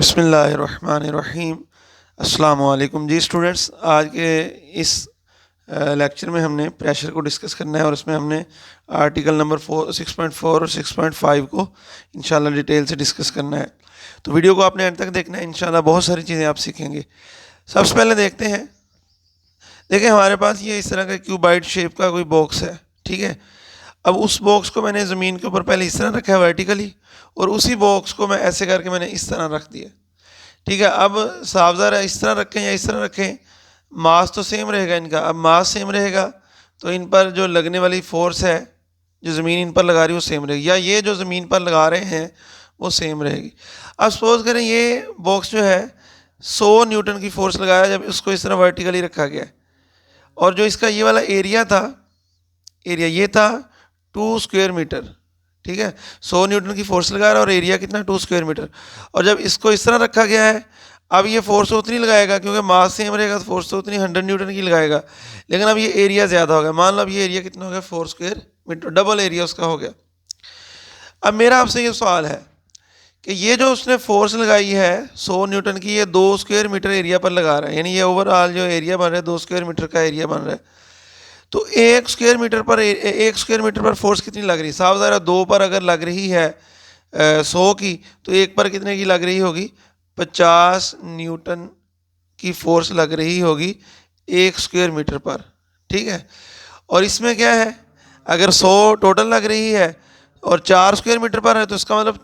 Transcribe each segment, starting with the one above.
बिस्मिल्लाहिर्रहमानिर्रहीम। अस्सलाम वालेकुम जी स्टूडेंट्स, आज के इस लेक्चर में हमने प्रेशर को डिस्कस करना है और इसमें हमने आर्टिकल नंबर 6.4 और 6.5 को इंशाल्लाह डिटेल से डिस्कस करना है। तो वीडियो को आपने एंड तक देखना है, इंशाल्लाह बहुत सारी चीज़ें आप सीखेंगे। सबसे पहले देखते हैं, देखें हमारे पास ये इस तरह का क्यूबाइड शेप का कोई बॉक्स है, ठीक है। अब उस बॉक्स को मैंने ज़मीन के ऊपर पहले इस तरह रखा है वर्टिकली, और उसी बॉक्स को मैं ऐसे करके मैंने इस तरह रख दिया, ठीक है। अब साफ ज़ाहिर है इस तरह रखें या इस तरह रखें, मास तो सेम रहेगा इनका। अब मास सेम रहेगा तो इन पर जो लगने वाली फोर्स है, जो ज़मीन इन पर लगा रही है वो सेम रहेगी, या ये जो ज़मीन पर लगा रहे हैं वो सेम रहेगी। अब सपोज करें ये बॉक्स जो है 100 न्यूटन की फोर्स लगाया जब इसको इस तरह वर्टिकली रखा गया, और जो इसका ये वाला एरिया था, एरिया ये था 2 स्क्वायर मीटर, ठीक है। 100 न्यूटन की फोर्स लगा रहा है और एरिया कितना 2 स्क्वायर मीटर। और जब इसको इस तरह रखा गया है, अब ये फोर्स उतनी लगाएगा क्योंकि मास सेम रहेगा तो फोर्स तो उतनी 100 न्यूटन की लगाएगा, लेकिन अब ये एरिया ज़्यादा हो गया। मान लो अब ये एरिया कितना हो गया 4 स्क्वायर मीटर, डबल एरिया उसका हो गया। अब मेरा आपसे ये सवाल है कि ये जो उसने फोर्स लगाई है 100 न्यूटन की, ये 2 स्क्वायर मीटर एरिया पर लगा रहा है, यानी ये ओवरऑल जो एरिया बन रहा है 2 स्क्वायर मीटर का एरिया बन रहा है। तो 1 स्क्वायर मीटर पर फोर्स कितनी लग रही है? साफ ज़रा 2 पर अगर लग रही है 100 की, तो 1 पर कितने की लग रही होगी? 50 न्यूटन की फोर्स लग रही होगी 1 स्क्वायर मीटर पर, ठीक है। और इसमें क्या है, अगर 100 टोटल लग रही है और 4 स्क्वायर मीटर पर है, तो इसका मतलब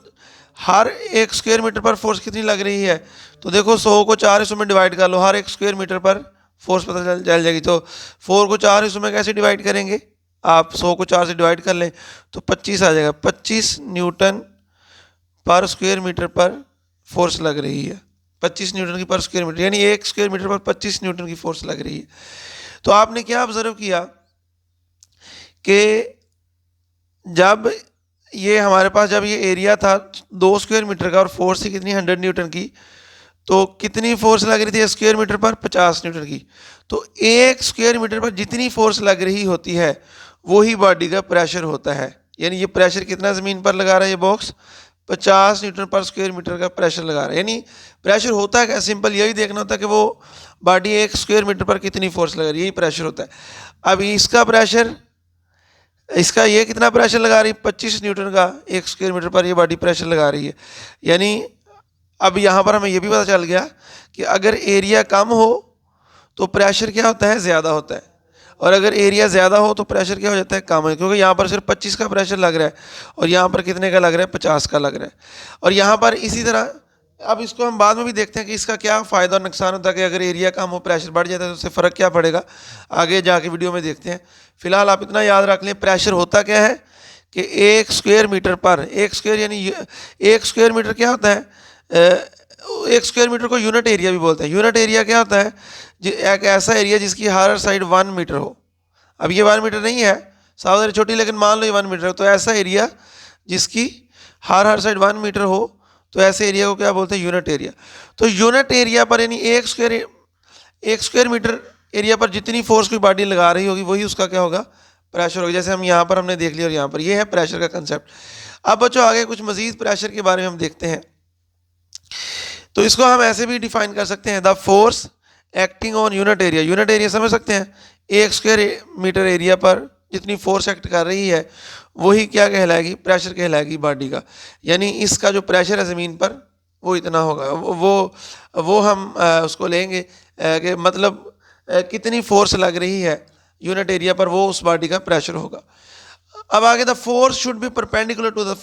हर 1 स्क्वायर मीटर पर फोर्स कितनी लग रही है? तो देखो 100 को 4 हिस्सों में डिवाइड कर लो, हर 1 स्क्वायर मीटर पर फोर्स पता चल जाएगी। तो 4 को 4 हिस्सों में कैसे डिवाइड करेंगे? आप 100 को 4 से डिवाइड कर लें तो 25 आ जाएगा। 25 न्यूटन पर स्क्वायर मीटर पर फोर्स लग रही है, 25 न्यूटन की पर स्क्वायर मीटर, यानी 1 स्क्वायर मीटर पर 25 न्यूटन की फोर्स लग रही है। तो आपने क्या ऑब्जर्व किया कि जब ये हमारे पास, जब ये एरिया था 2 स्क्वायर मीटर का और फोर्स थी कितनी 100 न्यूटन की, तो कितनी फोर्स लग रही थी स्क्वायर मीटर पर? 50 न्यूटन की। तो 1 स्क्वायर मीटर पर जितनी फोर्स लग रही होती है वही बॉडी का प्रेशर होता है। यानी ये प्रेशर कितना ज़मीन पर लगा रहा है ये बॉक्स? 50 न्यूटन पर स्क्वायर मीटर का प्रेशर लगा रहा है। यानी प्रेशर होता है क्या? सिंपल यही देखना होता है कि वो बॉडी 1 स्क्वायर मीटर पर कितनी फोर्स लगा रही है, यही प्रेशर होता है। अब इसका प्रेशर, इसका ये कितना प्रेशर लगा रही है? 25 न्यूटन का 1 स्क्वायर मीटर पर ये बॉडी प्रेशर लगा रही है। यानी अब यहाँ पर हमें ये भी पता चल गया कि अगर एरिया कम हो तो प्रेशर क्या होता है? ज़्यादा होता है, और अगर एरिया ज़्यादा हो तो प्रेशर क्या हो जाता है? कम है, क्योंकि यहाँ पर सिर्फ 25 का प्रेशर लग रहा है और यहाँ पर कितने का लग रहा है? 50 का लग रहा है। और यहाँ पर इसी तरह, अब इसको हम बाद में भी देखते हैं कि इसका क्या फ़ायदा और नुकसान होता है कि अगर एरिया कम हो प्रेशर बढ़ जाता है तो उससे फ़र्क क्या पड़ेगा, आगे जाके वीडियो में देखते हैं। फ़िलहाल आप इतना याद रख लें, प्रेशर होता क्या है कि 1 स्क्वायर मीटर पर, 1 स्क्वायर यानी 1 स्क्वायर मीटर क्या होता है? 1 स्क्वायर मीटर को यूनिट एरिया भी बोलते हैं। यूनिट एरिया क्या होता है? एक ऐसा एरिया जिसकी हर साइड 1 मीटर हो। अब ये 1 मीटर नहीं है, सावधानी छोटी, लेकिन मान लो ये 1 मीटर है, तो ऐसा एरिया जिसकी हर साइड 1 मीटर हो, तो ऐसे एरिया को क्या बोलते हैं? Unit area. तो यूनिट एरिया पर यानी 1 स्क्वायर मीटर एरिया पर जितनी फोर्स कोई बॉडी लगा रही होगी वही उसका क्या होगा? प्रेशर होगा। जैसे हम यहाँ पर हमने देख लिया और यहाँ पर ये है प्रेशर का कंसेप्ट। अब बच्चों आगे कुछ मजीद प्रेशर के बारे में हम देखते हैं। तो इसको हम ऐसे भी डिफाइन कर सकते हैं, the force acting on unit area. Unit area समझ सकते हैं, 1 स्क्वायर मीटर एरिया पर जितनी फोर्स एक्ट कर रही है वही क्या कहलाएगी? प्रेशर कहलाएगी बॉडी का। यानी इसका जो प्रेशर है ज़मीन पर वो इतना होगा। वो हम उसको लेंगे कि मतलब कितनी फोर्स लग रही है यूनिट एरिया पर, वो उस बॉडी का प्रेशर होगा। अब आगे, the force should be perpendicular to the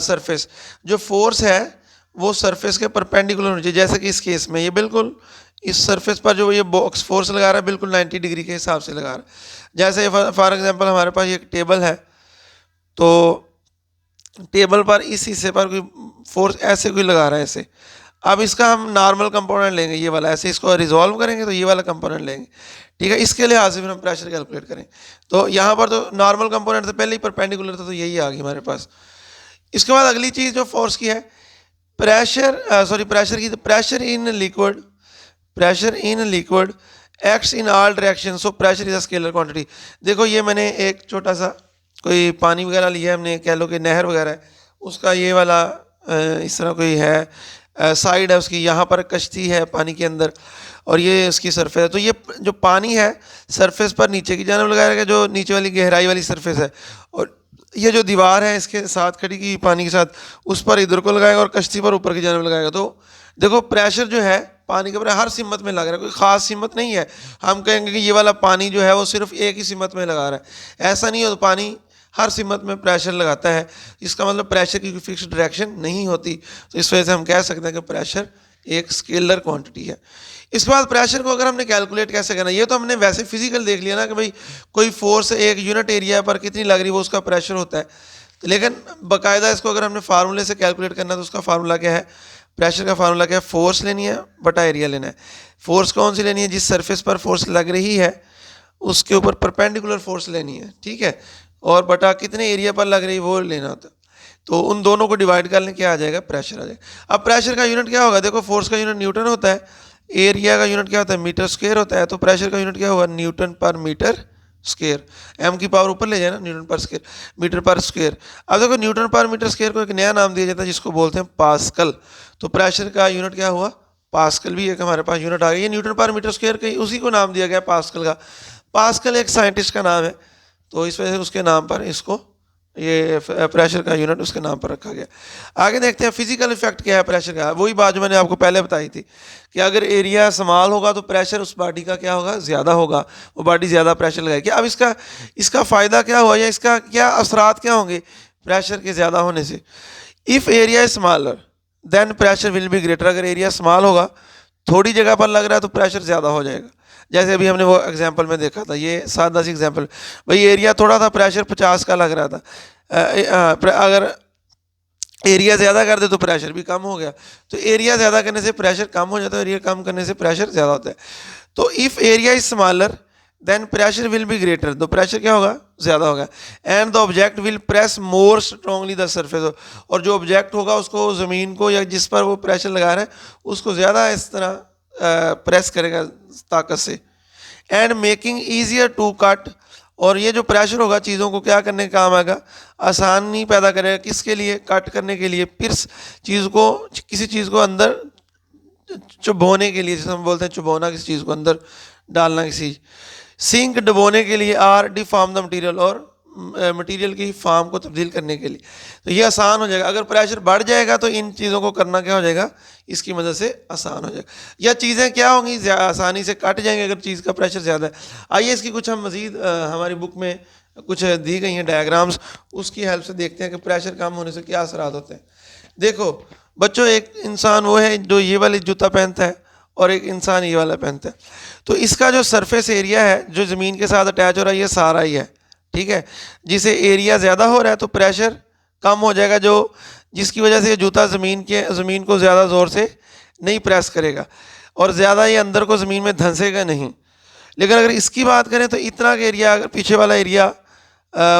surface. जो फोर्स है वो सरफेस के परपेंडिकुलर होनी चाहिए। जैसे कि इस केस में ये बिल्कुल इस सरफेस पर जो ये बॉक्स फोर्स लगा रहा है बिल्कुल 90 डिग्री के हिसाब से लगा रहा है। जैसे फॉर एग्जांपल हमारे पास एक टेबल है, तो टेबल पर इस हिस्से पर कोई फोर्स ऐसे कोई लगा रहा है ऐसे। अब इसका हम नॉर्मल कंपोनेंट लेंगे, ये वाला, ऐसे इसको रिजॉल्व करेंगे तो ये वाला कंपोनेंट लेंगे, ठीक है। इसके लिहाज से फिर हम प्रेशर कैलकुलेट करें, तो यहाँ पर तो नॉर्मल कंपोनेंट से पहले ही परपेंडिकुलर था, तो यही आ गई हमारे पास। इसके बाद अगली चीज़ जो फोर्स की है, pressure in liquid acts in all direction, so pressure is a scalar quantity. देखो ये मैंने एक छोटा सा कोई पानी वगैरह लिया है, हमने कह लो कि नहर वगैरह है, उसका ये वाला इस तरह कोई है साइड है उसकी, यहाँ पर कश्ती है पानी के अंदर और ये उसकी सरफेस है। तो ये जो पानी है सरफेस पर नीचे की जानब लगाया गया, जो नीचे वाली गहराई वाली सरफेस है, और ये जो दीवार है इसके साथ खड़ी की पानी के साथ, उस पर इधर को लगाएगा और कश्ती पर ऊपर की जानब लगाएगा। तो देखो प्रेशर जो है पानी के ऊपर हर सिमत में लग रहा है, कोई ख़ास सिमत नहीं है। हम कहेंगे कि ये वाला पानी जो है वो सिर्फ एक ही सिमत में लगा रहा है, ऐसा नहीं हो। तो पानी हर सिमत में प्रेशर लगाता है, इसका मतलब प्रेशर की फिक्स्ड डायरेक्शन नहीं होती। तो इस वजह से हम कह सकते हैं कि प्रेशर एक स्केलर क्वांटिटी है। इस बाद प्रेशर को अगर हमने कैलकुलेट कैसे करना, ये तो हमने वैसे फिजिकल देख लिया ना कि भाई कोई फोर्स एक यूनिट एरिया पर कितनी लग रही है वो उसका प्रेशर होता है। तो लेकिन बाकायदा इसको अगर हमने फार्मूले से कैलकुलेट करना है तो उसका फार्मूला क्या है, प्रेशर का फार्मूला क्या है, फोर्स लेनी है बटा एरिया लेना है। फोर्स कौन सी लेनी है, जिस सरफेस पर फोर्स लग रही है उसके ऊपर परपेंडिकुलर फोर्स लेनी है, ठीक है, और बटा कितने एरिया पर लग रही है वो लेना होता है। तो उन दोनों को डिवाइड कर लें, क्या आ जाएगा, प्रेशर आ जाएगा। अब प्रेशर का यूनिट क्या होगा, देखो फोर्स का यूनिट न्यूटन होता है, एरिया का यूनिट क्या होता है, मीटर स्क्वायर होता है। तो प्रेशर का यूनिट क्या होगा, न्यूटन पर मीटर स्क्वायर, एम की पावर ऊपर ले जाए ना, न्यूटन पर स्क्वायर, मीटर पर स्क्वायर। अब देखो न्यूटन पर मीटर स्क्वायर को एक नया नाम दिया जाता है जिसको बोलते हैं पास्कल। तो प्रेशर का यूनिट क्या हुआ, पास्कल भी एक हमारे पास यूनिट आ गया। ये न्यूटन पर मीटर स्क्वायर का उसी को नाम दिया गया पास्कल का। पास्कल एक साइंटिस्ट का नाम है, तो इस वजह से उसके नाम पर इसको ये प्रेशर का यूनिट उसके नाम पर रखा गया। आगे देखते हैं फिजिकल इफेक्ट क्या है प्रेशर का। वही बात जो मैंने आपको पहले बताई थी कि अगर एरिया स्मॉल होगा तो प्रेशर उस बॉडी का क्या होगा, ज़्यादा होगा, वो बॉडी ज़्यादा प्रेशर लगाएगी। अब इसका फ़ायदा क्या हुआ या इसका क्या असरात क्या होंगे प्रेशर के ज़्यादा होने से। If area is smaller than pressure will be greater. अगर एरिया स्मॉल होगा, थोड़ी जगह पर लग रहा है तो प्रेशर ज़्यादा हो जाएगा। जैसे अभी हमने वो एग्जांपल में देखा था, ये सादा सी एग्जांपल, भाई एरिया थोड़ा था, प्रेशर 50 का लग रहा था। अगर एरिया ज़्यादा कर दे तो प्रेशर भी कम हो गया। तो एरिया ज़्यादा करने से प्रेशर कम हो जाता है, एरिया कम करने से प्रेशर ज़्यादा होता है। तो if area is smaller than pressure will be greater, तो प्रेशर क्या होगा, ज़्यादा होगा। And the object will press more strongly the surface, और जो ऑब्जेक्ट होगा उसको, ज़मीन को या जिस पर वो प्रेशर लगा रहा है उसको ज़्यादा इस तरह प्रेस करेगा ताकत से। And making easier to cut, और ये जो प्रेशर होगा चीज़ों को क्या करने का काम आएगा, आसानी पैदा करेगा, किसके लिए, कट करने के लिए, पिर्स चीज़ को, किसी चीज़ को अंदर चुभोने के लिए, जैसे हम बोलते हैं चुभोना, किसी चीज़ को अंदर डालना, किसी सिंक डुबोने के लिए, आर डिफॉर्म द मटेरियल, और मटेरियल की फॉर्म को तब्दील करने के लिए। तो ये आसान हो जाएगा। अगर प्रेशर बढ़ जाएगा तो इन चीज़ों को करना क्या हो जाएगा, इसकी मदद से आसान हो जाएगा। या चीज़ें क्या होंगी, आसानी से कट जाएंगे अगर चीज़ का प्रेशर ज़्यादा है। आइए इसकी कुछ हम मज़ीद हमारी बुक में कुछ दी गई हैं डायग्राम्स, उसकी हेल्प से देखते हैं कि प्रेशर कम होने से क्या असरात होते हैं। देखो बच्चों, एक इंसान वो है जो ये वाली जूता पहनता है और एक इंसान ये वाला पहनता है। तो इसका जो सरफेस एरिया है जो ज़मीन के साथ अटैच हो रहा है ये सारा ही है, ठीक है। जिसे एरिया ज़्यादा हो रहा है तो प्रेशर कम हो जाएगा, जो जिसकी वजह से ये जूता ज़मीन को ज़्यादा ज़ोर से नहीं प्रेस करेगा और ज़्यादा ये अंदर को ज़मीन में धंसेगा नहीं। लेकिन अगर इसकी बात करें तो इतना का एरिया, अगर पीछे वाला एरिया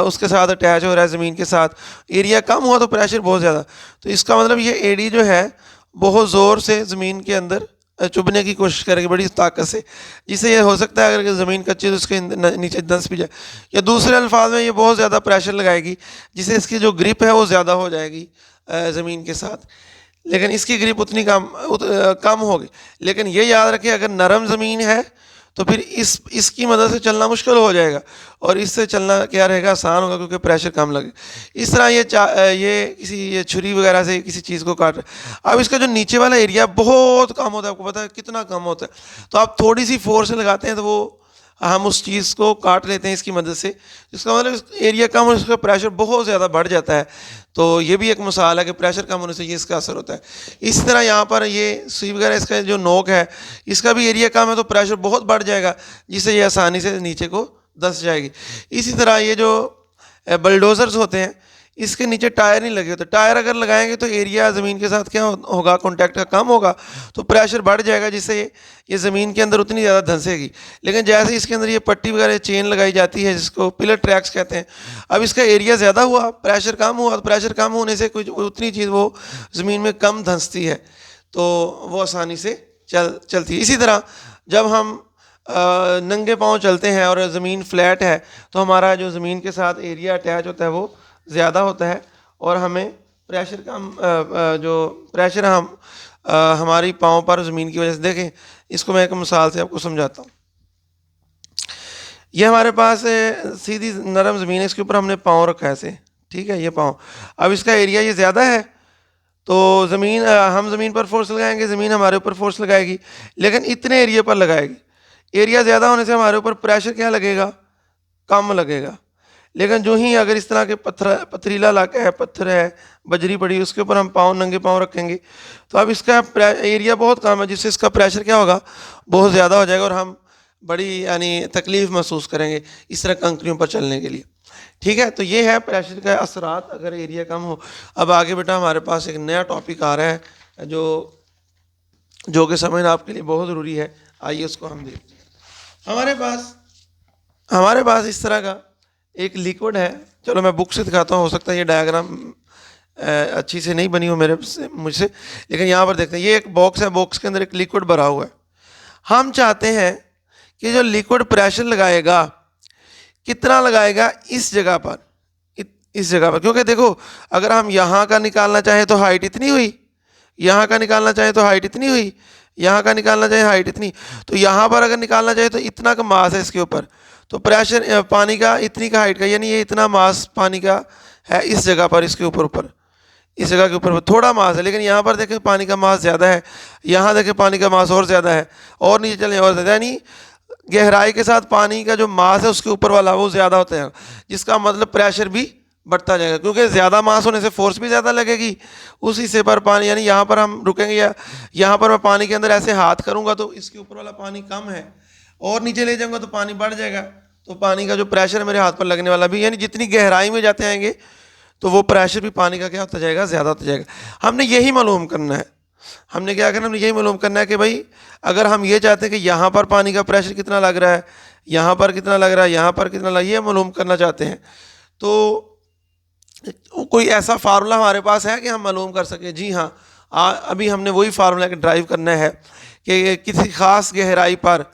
उसके साथ अटैच हो रहा है ज़मीन के साथ, एरिया कम हुआ तो प्रेशर बहुत ज़्यादा। तो इसका मतलब ये एडी जो है बहुत ज़ोर से ज़मीन के अंदर चुभने की कोशिश करेगी बड़ी ताकत से, जिससे ये हो सकता है अगर ज़मीन कच्ची तो उसके नीचे धंस भी जाए। या दूसरे अल्फाज में ये बहुत ज़्यादा प्रेशर लगाएगी जिससे इसकी जो ग्रिप है वो ज़्यादा हो जाएगी ज़मीन के साथ, लेकिन इसकी ग्रिप उतनी कम होगी। लेकिन ये याद रखें अगर नरम ज़मीन है तो फिर इसकी मदद से चलना मुश्किल हो जाएगा और इससे चलना क्या रहेगा, आसान होगा क्योंकि प्रेशर कम लगे। इस तरह ये छुरी वगैरह से किसी चीज़ को काट, अब इसका जो नीचे वाला एरिया बहुत कम होता है, आपको पता है कितना कम होता है। तो आप थोड़ी सी फोर्स लगाते हैं तो वो हम उस चीज़ को काट लेते हैं इसकी मदद से, जिसका मतलब एरिया कम और उसका प्रेशर बहुत ज़्यादा बढ़ जाता है। तो ये भी एक मिसाल है कि प्रेशर कम होने से ये इसका असर होता है। इसी तरह यहाँ पर ये सुई वगैरह इसका जो नोक है इसका भी एरिया कम है तो प्रेशर बहुत बढ़ जाएगा जिससे ये आसानी से नीचे को धंस जाएगी। इसी तरह ये जो बलडोज़र्स होते हैं इसके नीचे टायर नहीं लगे होते, टायर अगर लगाएंगे तो एरिया ज़मीन के साथ क्या होगा, कॉन्टैक्ट का कम होगा तो प्रेशर बढ़ जाएगा जिससे ये ज़मीन के अंदर उतनी ज़्यादा धंसेगी। लेकिन जैसे इसके अंदर ये पट्टी वगैरह चेन लगाई जाती है जिसको पिलर ट्रैक्स कहते हैं, अब इसका एरिया ज़्यादा हुआ प्रेशर कम हुआ, तो प्रेशर कम होने से कुछ उतनी चीज़ वो ज़मीन में कम धंसती है तो वो आसानी से चलती है। इसी तरह जब हम नंगे पाँव चलते हैं और ज़मीन फ्लैट है तो हमारा जो ज़मीन के साथ एरिया अटैच होता है वो ज़्यादा होता है और हमें प्रेशर कम जो प्रेशर हम हमारी पाँव पर ज़मीन की वजह से। देखें, इसको मैं एक मिसाल से आपको समझाता हूँ। ये हमारे पास सीधी नरम ज़मीन है, इसके ऊपर हमने पाँव रखा है ऐसे, ठीक है, ये पाँव। अब इसका एरिया ये ज़्यादा है, तो ज़मीन हम ज़मीन पर फोर्स लगाएंगे, ज़मीन हमारे ऊपर फोर्स लगाएगी, लेकिन इतने एरिया पर लगाएगी। एरिया ज़्यादा होने से हमारे ऊपर प्रेशर क्या लगेगा, कम लगेगा। लेकिन जो ही अगर इस तरह के पथरीला इलाका है, पत्थर है, बजरी पड़ी, उसके ऊपर हम पाँव, नंगे पाँव रखेंगे, तो अब इसका एरिया बहुत कम है, जिससे इसका प्रेशर क्या होगा, बहुत ज़्यादा हो जाएगा और हम बड़ी यानी तकलीफ़ महसूस करेंगे इस तरह कंकरियों पर चलने के लिए। ठीक है, तो ये है प्रेशर का असरात अगर एरिया कम हो। अब आगे बेटा हमारे पास एक नया टॉपिक आ रहा है जो कि समझना आपके लिए बहुत ज़रूरी है। आइए उसको हम देखते हैं। हमारे पास इस तरह का एक लिक्विड है। चलो मैं बुक से दिखाता हूँ, हो सकता है ये डायग्राम अच्छी से नहीं बनी हो मुझसे, लेकिन यहाँ पर देखते हैं, ये एक बॉक्स है, बॉक्स के अंदर एक लिक्विड भरा हुआ है। हम चाहते हैं कि जो लिक्विड प्रेशर लगाएगा, कितना लगाएगा इस जगह पर, इस जगह पर, क्योंकि देखो अगर हम यहाँ का निकालना चाहें तो हाइट इतनी हुई, यहाँ का निकालना चाहें तो हाइट इतनी हुई, यहाँ का निकालना चाहे हाइट इतनी, तो यहाँ पर अगर निकालना चाहे तो इतना का मास है इसके ऊपर, तो प्रेशर पानी का इतनी का हाइट का, यानी ये इतना मास पानी का है इस जगह पर, इसके ऊपर इस जगह के ऊपर थोड़ा मास है। लेकिन यहाँ पर देखें पानी का मास ज़्यादा है, यहाँ देखें पानी का मास और ज़्यादा है, और नीचे चलें और ज़्यादा, यानी गहराई के साथ पानी का जो मास है उसके ऊपर वाला वो ज़्यादा होता है, जिसका मतलब प्रेशर भी बढ़ता जाएगा, क्योंकि ज़्यादा मास होने से फोर्स भी ज़्यादा लगेगी उस हिस्से पर पानी। यानी यहाँ पर हम रुकेंगे या यहाँ पर मैं पानी के अंदर ऐसे हाथ करूँगा तो इसके ऊपर वाला पानी कम है, और नीचे ले जाऊँगा तो पानी बढ़ जाएगा, तो पानी का जो प्रेशर है मेरे हाथ पर लगने वाला भी, यानी जितनी गहराई में जाते आएंगे तो वो प्रेशर भी पानी का क्या होता जाएगा, ज़्यादा होता जाएगा। हमने यही मालूम करना है, हमने क्या करना, हमने यही मालूम करना है कि भाई अगर हम ये चाहते हैं कि यहाँ पर पानी का प्रेशर कितना लग रहा है, यहाँ पर कितना लग रहा है, यहाँ पर कितना लग, ये मालूम करना चाहते हैं, तो कोई ऐसा फार्मूला हमारे पास है कि हम मालूम कर सके? जी हाँ, अभी हमने वही फार्मूला के ड्राइव करना है कि किसी ख़ास गहराई पर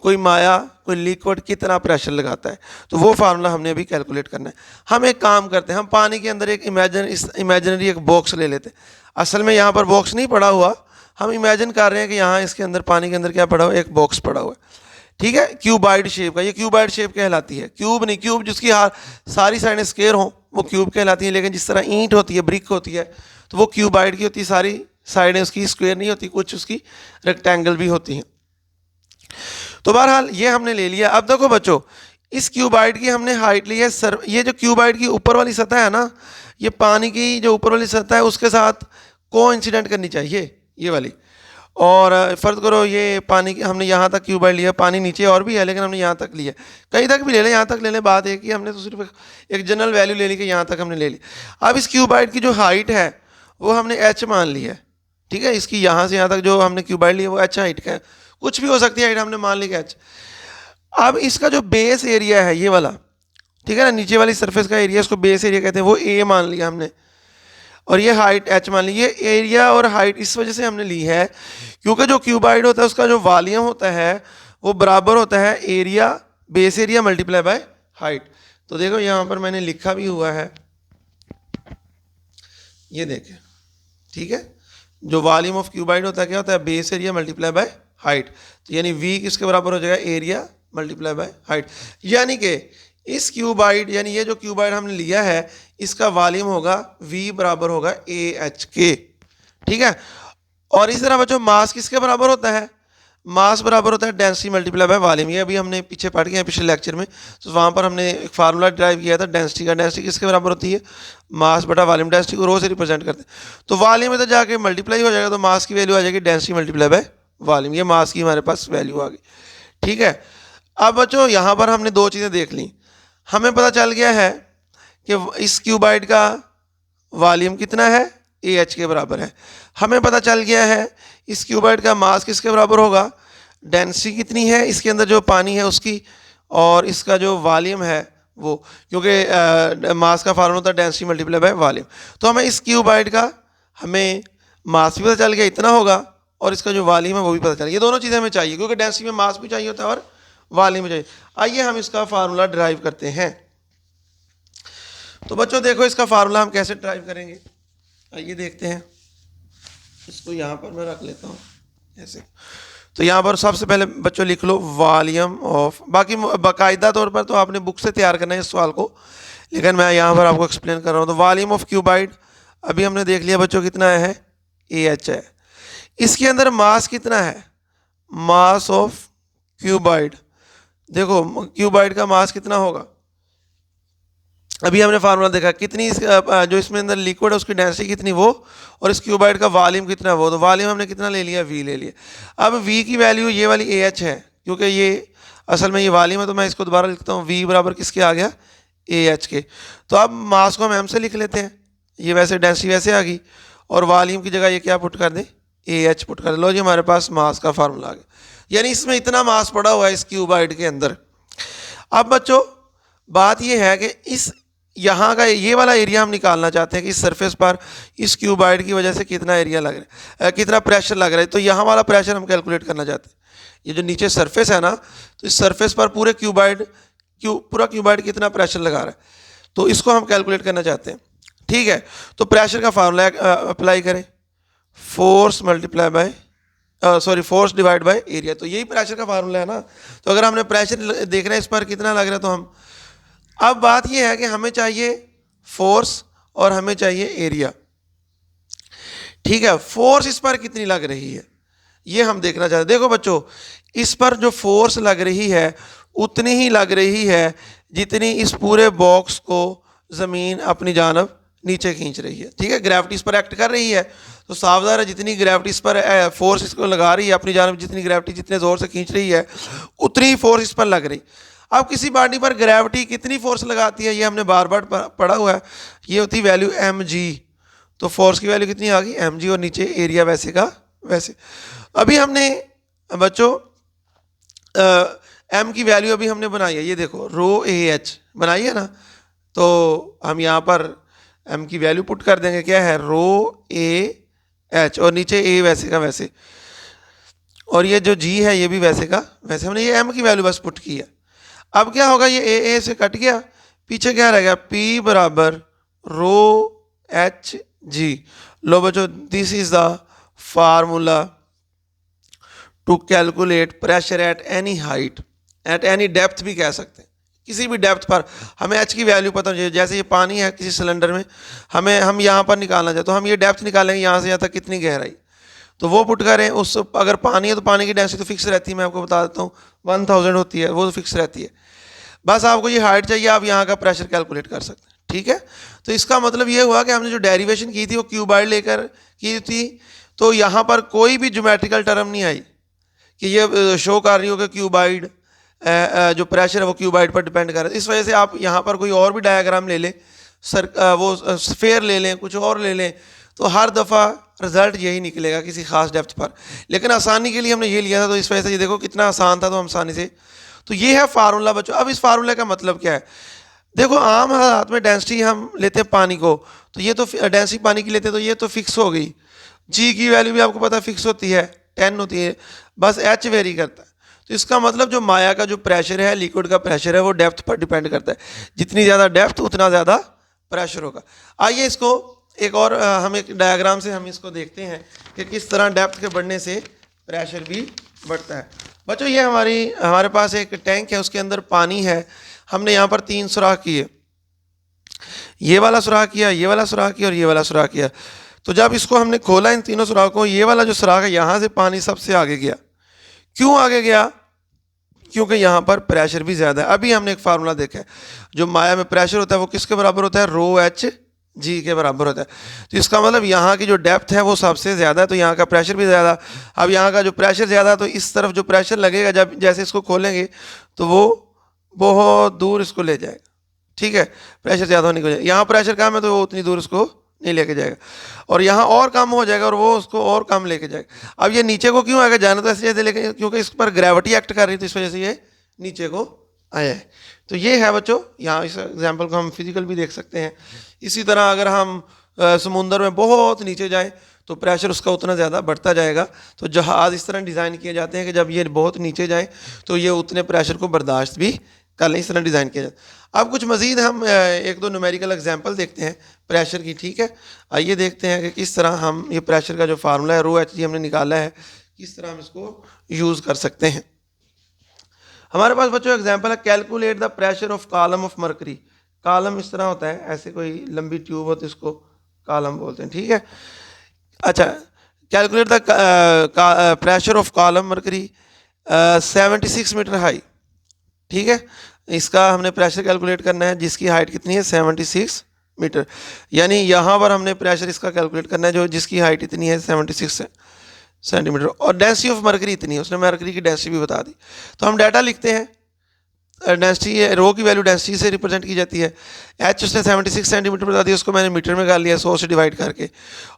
कोई माया, कोई लिक्विड कितना प्रेशर लगाता है, तो वो फार्मूला हमने अभी कैलकुलेट करना है। हम एक काम करते हैं, हम पानी के अंदर एक इमेजिनरी एक बॉक्स ले लेते हैं। असल में यहाँ पर बॉक्स नहीं पड़ा हुआ, हम इमेजिन कर रहे हैं कि यहाँ इसके अंदर पानी के अंदर क्या पड़ा हुआ है, एक बॉक्स पड़ा हुआ है, ठीक है, क्यूबाइड शेप का। ये क्यूबाइड शेप कहलाती है, क्यूब नहीं, क्यूब जिसकी सारी साइडें स्क्वायर हों वो क्यूब कहलाती है, लेकिन जिस तरह ईंट होती है, ब्रिक होती है, तो वो क्यूबाइड की होती है, सारी साइडें उसकी स्क्वायर नहीं होती, कुछ उसकी रेक्टेंगल भी होती हैं। तो बहरहाल ये हमने ले लिया। अब देखो बच्चों, इस क्यूबाइड की हमने हाइट ली है, ये जो क्यूबाइड की ऊपर वाली सतह है ना, ये पानी की जो ऊपर वाली सतह है उसके साथ कोइंसिडेंट करनी चाहिए, ये वाली। और फ़र्ज़ करो ये पानी की हमने यहाँ तक क्यूबाइड लिया, पानी नीचे और भी है लेकिन हमने यहाँ तक लिया, कहीं तक भी ले लें, यहाँ तक ले लें, बात एक ही, हमने तो सिर्फ एक जनरल वैल्यू ले ली कि यहाँ तक हमने ले ली। अब इस क्यूबाइड की जो हाइट है वो हमने h मान ली है, ठीक है, इसकी यहाँ से यहाँ तक जो हमने क्यूबाइड लिया वो h हाइट का है, कुछ भी हो सकती है हाइट, हमने मान ली कि h। अब इसका जो बेस एरिया है ये वाला, ठीक है ना, नीचे वाली सरफेस का एरिया, इसको बेस एरिया कहते हैं, वो a मान लिया हमने, और ये हाइट h मान ली। ये एरिया और हाइट इस वजह से हमने ली है क्योंकि जो क्यूबाइड होता है उसका जो वॉल्यूम होता है वो बराबर होता है area, base area multiply by height. तो देखो यहाँ पर मैंने लिखा भी हुआ है, ये देखें, ठीक है, जो वॉल्यूम ऑफ क्यूबाइड होता है क्या होता है, base area multiply by height. तो यानी v किसके बराबर हो जाएगा, एरिया मल्टीप्लाई बाय हाइट। यानी कि इस क्यूबाइड, यानी ये जो क्यूबाइड हमने लिया है इसका वॉल्यूम होगा v बराबर होगा AH के, ठीक है। और इस तरह बच्चों मास किसके बराबर होता है, मास बराबर होता है डेंसिटी मल्टीप्लाई बाय वॉल्यूम। ये अभी हमने पीछे पढ़ गए हैं पिछले लेक्चर में, तो वहाँ पर हमने एक फार्मूला ड्राइव किया था डेंसिटी का। डेंसिटी किसके बराबर होती है, मास बटा वॉल्यूम। डेंसिटी को रो से रिप्रेजेंट करते हैं, तो वॉल्यूम में तो जाके मल्टीप्लाई हो जाएगा, तो मास की वैल्यू आ जाएगी डेंसिटी मल्टीप्लाई बाय वॉल्यूम। ये मास की हमारे पास वैल्यू आ गई, ठीक है। अब बच्चों यहाँ पर हमने दो चीज़ें देख ली, हमें पता चल गया है कि इस क्यूबाइड का वॉल्यूम कितना है, AH के बराबर है। हमें पता चल गया है इस क्यूबाइड का मास किसके बराबर होगा, डेंसिटी कितनी है इसके अंदर जो पानी है उसकी, और इसका जो वॉल्यूम है वो, क्योंकि मास का फार्मूला होता है डेंसिटी मल्टीप्लाई बाय वॉल्यूम। तो हमें इस क्यूबाइड का हमें मास भी पता चल गया इतना होगा, और इसका जो वॉल्यूम है वो भी पता चल गया। ये दोनों चीज़ें हमें चाहिए, क्योंकि डेंसिटी में मास भी चाहिए होता है और वॉल्यूम भी चाहिए। आइए हम इसका फार्मूला ड्राइव करते हैं। तो बच्चों देखो इसका फार्मूला हम कैसे ड्राइव करेंगे, आइए देखते हैं। इसको यहाँ पर मैं रख लेता हूँ ऐसे। तो यहाँ पर सबसे पहले बच्चों लिख लो वॉल्यूम ऑफ, बाकी बाकायदा तौर पर तो आपने बुक से तैयार करना है इस सवाल को, लेकिन मैं यहाँ पर आपको एक्सप्लेन कर रहा हूँ। तो वॉल्यूम ऑफ क्यूबाइड अभी हमने देख लिया बच्चों कितना है, AH है। इसके अंदर मास कितना है, मास ऑफ क्यूबाइड, देखो क्यूबाइड का मास कितना होगा, अभी हमने फार्मूला देखा कितनी जो इसमें अंदर लिक्विड है उसकी डेंसिटी कितनी वो, और इस क्यूबाइड का वॉल्यूम कितना वो, तो वॉल्यूम हमने कितना ले लिया, V ले लिया। अब V की वैल्यू ये वाली AH है, क्योंकि ये असल में ये वॉल्यूम है, तो मैं इसको दोबारा लिखता हूँ V बराबर किसके आ गया, AH के। तो अब मास को हम M से लिख लेते हैं, ये वैसे डेंसिटी वैसे आ गई, और वॉल्यूम की जगह ये क्या पुट कर दें, AH पुट कर दे। लो जी हमारे पास मास का फार्मूला आ गया, यानी इसमें इतना मास पड़ा हुआ है इस क्यूबाइड के अंदर। अब बच्चों बात ये है कि इस यहाँ का ये वाला एरिया हम निकालना चाहते हैं कि इस सरफेस पर इस क्यूबाइड की वजह से कितना एरिया लग रहा है, कितना प्रेशर लग रहा है। तो यहाँ वाला प्रेशर हम कैलकुलेट करना चाहते हैं, ये जो नीचे सरफेस है ना, तो इस सरफेस पर पूरे पूरा क्यूबाइड कितना प्रेशर लगा रहा है, तो इसको हम कैलकुलेट करना चाहते हैं। ठीक है, तो प्रेशर का फार्मूला अप्लाई करें, force multiply by force divide by area, तो यही प्रेशर का फार्मूला है ना। तो अगर हमने प्रेशर देखना है इस पर कितना लग रहा है, तो हम, अब बात यह है कि हमें चाहिए फोर्स और हमें चाहिए एरिया। ठीक है, फोर्स इस पर कितनी लग रही है ये हम देखना चाहते हैं। देखो बच्चों, इस पर जो फोर्स लग रही है उतनी ही लग रही है जितनी इस पूरे बॉक्स को ज़मीन अपनी जानब नीचे खींच रही है। ठीक है, ग्रेविटी इस पर एक्ट कर रही है, तो सावधान है, जितनी ग्रेविटी इस पर फोर्स इसको लगा रही है अपनी जानब, जितनी ग्रेविटी जितने ज़ोर से खींच रही है उतनी ही फोर्स इस पर लग रही। अब किसी बॉडी पर ग्रेविटी कितनी फोर्स लगाती है ये हमने बार बार पढ़ा हुआ है, ये होती है वैल्यू mg। तो फोर्स की वैल्यू कितनी आ गई mg, और नीचे एरिया वैसे का वैसे। अभी हमने बच्चों m की वैल्यू अभी हमने बनाई है, ये देखो रो AH बनाई है ना, तो हम यहाँ पर m की वैल्यू पुट कर देंगे, क्या है रो AH, और नीचे a वैसे का वैसे, और ये जो g है ये भी वैसे का वैसे। हमने ये m की वैल्यू बस पुट की है। अब क्या होगा, ये A से कट गया, पीछे क्या रह गया, P बराबर रो HG। लो बच्चों, this is the formula to calculate pressure at any height, at any depth भी कह सकते हैं, किसी भी डेप्थ पर हमें H की वैल्यू पता चाहिए। जैसे ये पानी है किसी सिलेंडर में, हम यहाँ पर निकालना चाहते, तो हम ये डेप्थ निकालेंगे यहाँ से यहाँ तक कितनी गहराई, तो वो पुट करें। उस अगर पानी है तो पानी की डेंसिटी तो फिक्स रहती है, मैं आपको बता देता हूँ 1000 होती है, वो तो फिक्स रहती है। बस आपको ये हाइट चाहिए, आप यहाँ का प्रेशर कैलकुलेट कर सकते हैं। ठीक है, तो इसका मतलब ये हुआ कि हमने जो डेरिवेशन की थी वो क्यूबाइड लेकर की थी, तो यहाँ पर कोई भी ज्योमेट्रिकल टर्म नहीं आई कि ये शो कर रही हो कि क्यूबाइड जो प्रेशर है वो क्यूबाइड पर डिपेंड कर रहा है। इस वजह से आप यहाँ पर कोई और भी डायग्राम ले लें, वो स्फेयर ले लें, कुछ और ले लें, तो हर दफ़ा रिजल्ट यही निकलेगा किसी खास डेप्थ पर। लेकिन आसानी के लिए हमने ये लिया था, तो इस वजह से ये देखो कितना आसान था, तो हम आसानी से, तो ये है फार्मूला बच्चों। अब इस फार्मूले का मतलब क्या है, देखो आम हालात में डेंसिटी हम लेते हैं पानी को, तो ये तो डेंसिटी पानी की लेते हैं, तो ये तो फिक्स हो गई। जी की वैल्यू भी आपको पता फिक्स होती है, 10 होती है, बस H वेरी करता है। तो इसका मतलब जो माया का जो प्रेशर है, लिक्विड का प्रेशर है, वो डेप्थ पर डिपेंड करता है, जितनी ज़्यादा डेप्थ उतना ज़्यादा प्रेशर होगा। आइए इसको एक और हम एक डायग्राम से हम इसको देखते हैं कि किस तरह डेप्थ के बढ़ने से प्रेशर भी बढ़ता है। बच्चों ये हमारे पास एक टैंक है, उसके अंदर पानी है, हमने यहाँ पर 3 सुराख किए, ये वाला सुराख किया, ये वाला सुराख किया और ये वाला सुराख किया। तो जब इसको हमने खोला इन तीनों सुराखों, ये वाला जो सुराख है यहाँ से पानी सबसे आगे गया। क्यों आगे गया, क्योंकि यहाँ पर प्रेशर भी ज़्यादा है। अभी हमने एक फार्मूला देखा है, जो माया में प्रेशर होता है वो किसके बराबर होता है, रो HG के बराबर होता है। तो इसका मतलब यहाँ की जो डेप्थ है वो सबसे ज़्यादा है, तो यहाँ का प्रेशर भी ज़्यादा। अब यहाँ का जो प्रेशर ज़्यादा है, तो इस तरफ जो प्रेशर लगेगा जब जैसे इसको खोलेंगे तो वो बहुत दूर इसको ले जाएगा। ठीक है, प्रेशर ज़्यादा होने की वजह, यहाँ प्रेशर कम है तो वो उतनी दूर उसको नहीं लेके जाएगा, और यहाँ और कम हो जाएगा और वो उसको और कम लेके जाएगा। अब ये नीचे को क्यों आएगा, जाना तो ऐसे जैसे लेके, क्योंकि इस पर ग्रेविटी एक्ट कर रही थी, इस वजह से ये नीचे को आया है। तो ये है बच्चों, यहाँ इस एग्जाम्पल को हम फिजिकल भी देख सकते हैं। इसी तरह अगर हम समुंदर में बहुत नीचे जाएं तो प्रेशर उसका उतना ज़्यादा बढ़ता जाएगा। तो जहाज़ इस तरह डिज़ाइन किए जाते हैं कि जब ये बहुत नीचे जाएं तो ये उतने प्रेशर को बर्दाश्त भी कर लें, इस तरह डिज़ाइन किया जाए। अब कुछ मज़ीद हम एक दो न्यूमेरिकल एग्जांपल देखते हैं प्रेशर की, ठीक है। आइए देखते हैं कि किस तरह हम ये प्रेशर का जो फार्मूला है रो एच जी हमने निकाला है, किस तरह हम इसको यूज़ कर सकते हैं। हमारे पास बच्चों एग्जांपल है, calculate the pressure of column of mercury. Column इस तरह होता है, ऐसे कोई लंबी ट्यूब होती है, इसको कॉलम बोलते हैं, ठीक है। अच्छा, calculate the pressure of column mercury 76 metre high, ठीक है। इसका हमने प्रेशर कैलकुलेट करना है जिसकी हाइट कितनी है 76 मीटर, यानी यहाँ पर हमने प्रेशर इसका कैलकुलेट करना है जो जिसकी हाइट इतनी है 76 सेंटीमीटर, और डेंसिटी ऑफ मरकरी इतनी है, उसने मरकरी की डेंसिटी भी बता दी। तो हम डाटा लिखते हैं, डेंसिटी रो की वैल्यू डेंसिटी से रिप्रेजेंट की जाती है। एच उसने 76 सेंटीमीटर बता दिया, उसको मैंने मीटर में कर लिया 100 से डिवाइड करके,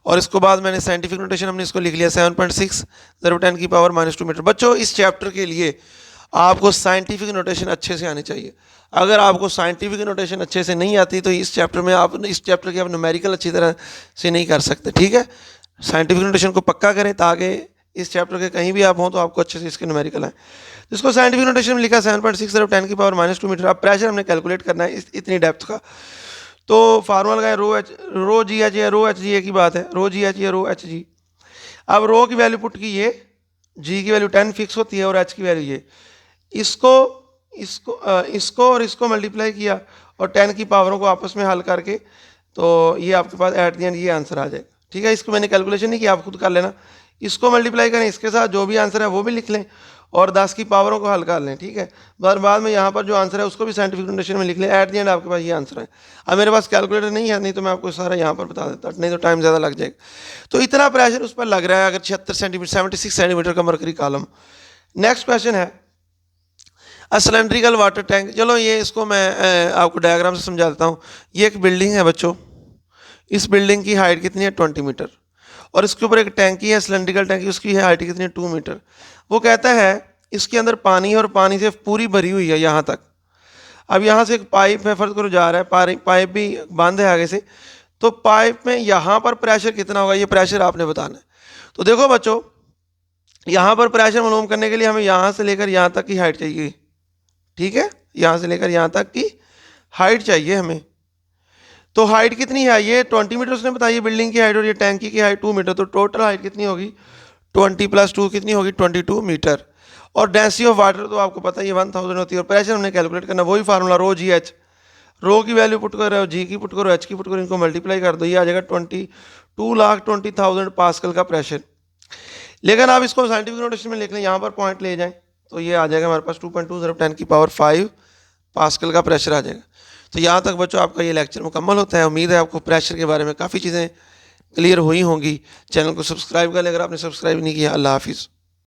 और इसको बाद मैंने साइंटिफिक नोटेशन हमने इसको लिख लिया 7.6 × 10⁻⁻2 मीटर। बच्चों इस चैप्टर के लिए आपको साइंटिफिक नोटेशन अच्छे से आनी चाहिए। अगर आपको साइंटिफिक नोटेशन अच्छे से नहीं आती तो इस चैप्टर में आप इस चैप्टर के आप न्यूमेरिकल अच्छी तरह से नहीं कर सकते, ठीक है। साइंटिफिक नोटेशन को पक्का करें ताकि इस चैप्टर के कहीं भी आप हों तो आपको अच्छे से इसके न्यूमेरिकल आए। जिसको साइंटिफिक नोटेशन में लिखा 7.6 × 10⁻⁻2 मीटर। अब प्रेशर हमने कैलकुलेट करना है इतनी डेप्थ का, तो फार्मूला लगाए रो जी एच या रो एच जी, एक ही बात है, रो जी एच या रो एच जी। अब रो की वैल्यू पुट की ये, जी की वैल्यू 10 फिक्स होती है और एच की वैल्यू ये, इसको और इसको मल्टीप्लाई किया और 10 की पावरों को आपस में हल करके तो ये आपके पास एट द एंड ये आंसर आ जाएगा, ठीक है। इसको मैंने कैलकुलेशन नहीं किया, आप खुद कर लेना। इसको मल्टीप्लाई करें इसके साथ, जो भी आंसर है वो भी लिख लें और 10 की पावरों को हल कर लें, ठीक है। बाद में यहाँ पर जो आंसर है उसको भी साइंटिफिक नोटेशन में लिख लें, एट द एंड आपके पास ये आंसर है। अब मेरे पास कैलकुलेटर नहीं है, नहीं तो मैं आपको सारा यहाँ पर बता देता, नहीं तो टाइम ज़्यादा लग जाएगा। तो इतना प्रेशर उस पर लग रहा है अगर 76 सेंटीमीटर 76 सेंटीमीटर का मरकरी कॉलम। नेक्स्ट क्वेश्चन है सिलेंड्रिकल वाटर टैंक। चलो ये इसको मैं आपको डायग्राम से समझा देता हूँ। ये एक बिल्डिंग है बच्चों, इस बिल्डिंग की हाइट कितनी है 20 मीटर, और इसके ऊपर एक टैंकी है सिलेंड्रिकल टैंकी, उसकी हाइट कितनी है 2 मीटर। वो कहता है इसके अंदर पानी है और पानी से पूरी भरी हुई है यहाँ तक। अब यहाँ से एक पाइप है, फर्ज करो जा रहा है, पाइप भी बंद है आगे से, तो पाइप में यहाँ पर प्रेशर कितना होगा ये प्रेशर आपने बताना है। तो देखो बच्चों, यहाँ पर प्रेशर मालूम करने के लिए हमें यहाँ से लेकर यहाँ तक की हाइट चाहिए, ठीक है। यहाँ से लेकर यहाँ तक की हाइट चाहिए हमें। तो हाइट कितनी है, ये 20 मीटर उसने बताई बिल्डिंग की हाइट, और ये टैंकी की हाइट 2 मीटर, तो टोटल हाइट कितनी होगी 20 + 2 कितनी होगी 22 मीटर। और डेंसिटी ऑफ वाटर तो आपको पता है ये 1000 होती है, और प्रेशर हमने कैलकुलेट करना, वही फार्मूला रो जी एच, रो की वैल्यू पुट करो, जी की पुट करो, एच की पुट करो, इनको मल्टीप्लाई कर दो, ये आ जाएगा 22,20,000 पास्कल का प्रेशर। लेकिन आप इसको साइंटिफिक नोटेशन में लिख लें, यहाँ पर पॉइंट ले जाएं तो ये आ जाएगा हमारे पास 2.2 × 10⁵ पास्कल का प्रेशर आ जाएगा। तो यहाँ तक बच्चों आपका ये लेक्चर मुकम्मल होता है। उम्मीद है आपको प्रेशर के बारे में काफ़ी चीज़ें क्लियर हुई होंगी। चैनल को सब्सक्राइब कर लें अगर आपने सब्सक्राइब नहीं किया। अल्लाह हाफिज़।